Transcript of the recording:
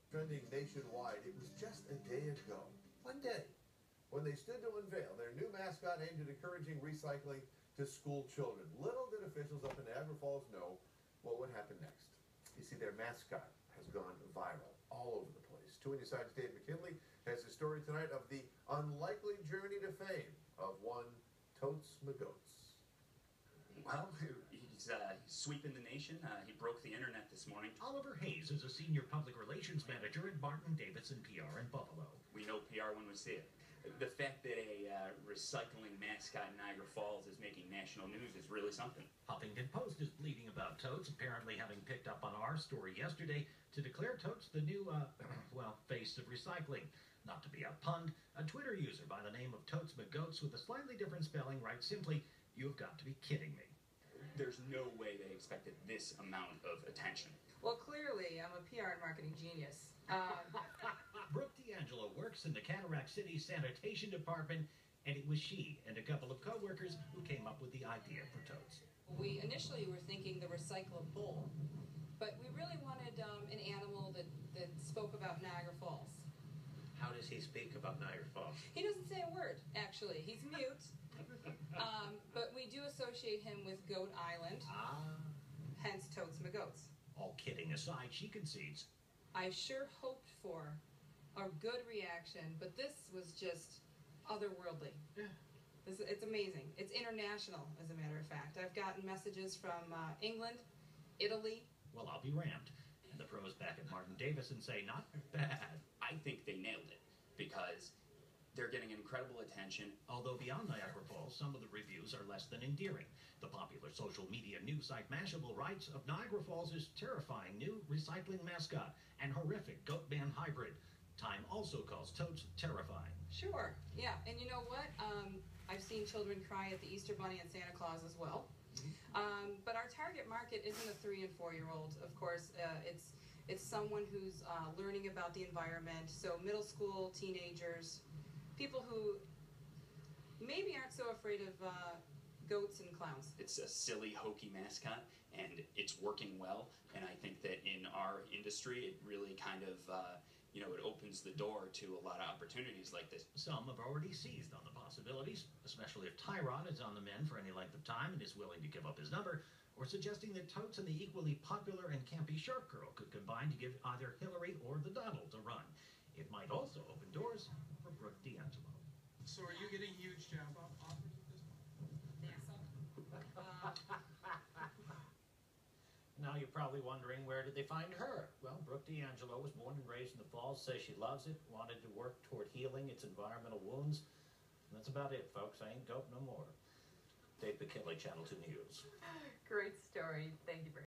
Trending nationwide, it was just a day ago, one day, when they stood to unveil their new mascot aimed at encouraging recycling to school children. Little did officials up in Niagara Falls know what would happen next. You see, their mascot has gone viral all over the place. 2 Inside's Dave McKinley has a story tonight of the unlikely journey to fame of one Totes McGoats. Well, he's sweeping the nation. He broke the internet this morning. Oliver Hayes is a senior public relations manager at Martin Davidson PR in Buffalo. We know PR when we see it. The fact that a recycling mascot in Niagara Falls is making national news is really something. Huffington Post is bleeding about Totes, apparently having picked up on our story yesterday to declare Totes the new, face of recycling. Not to be outpunned, a Twitter user by the name of Totes McGoats with a slightly different spelling writes simply, "You've got to be kidding me." There's no way they expected this amount of attention. Well, clearly, I'm a PR and marketing genius. Brooke D'Angelo works in the Cataract City Sanitation Department, and it was she and a couple of co-workers who came up with the idea for Totes. We initially were thinking the recyclable, but we really wanted an animal that spoke about Niagara Falls. How does he speak about Niagara Falls? He doesn't say a word, actually. He's mute. But we do associate him with Goat Island, hence Totes McGoats. All kidding aside, she concedes. I sure hoped for a good reaction, but this was just otherworldly. Yeah. It's amazing. It's international, as a matter of fact. I've gotten messages from England, Italy. Well, I'll be rammed. And the pros back at Martin Davidson say not bad. I think they nailed it because they're getting incredible attention. Although beyond Niagara Falls, some of the reviews are less than endearing. The popular social media news site Mashable writes of Niagara Falls' terrifying new recycling mascot and horrific goat-man hybrid. Time also calls Totes terrifying. Sure, yeah. And you know what? I've seen children cry at the Easter Bunny and Santa Claus as well. But our target market isn't a 3- and 4-year-old. Of course, it's someone who's learning about the environment. So middle school, teenagers, people who maybe aren't so afraid of goats and clowns. It's a silly, hokey mascot, and it's working well. And I think that in our industry, it really kind of, it opens the door to a lot of opportunities like this. Some have already seized on the possibilities, especially if Tyrod is on the mend for any length of time and is willing to give up his number, or suggesting that Totes and the equally popular and campy Shark Girl could combine to give either Hillary or the Donald a run. It might also open doors for Brooke D'Angelo. So are you getting huge job offers at this point? Now you're probably wondering, where did they find her? Well, Brooke D'Angelo was born and raised in the Falls, says she loves it, wanted to work toward healing its environmental wounds. And that's about it, folks. I ain't dope no more. Dave McKinley, Channel 2 News. Great story. Thank you very much.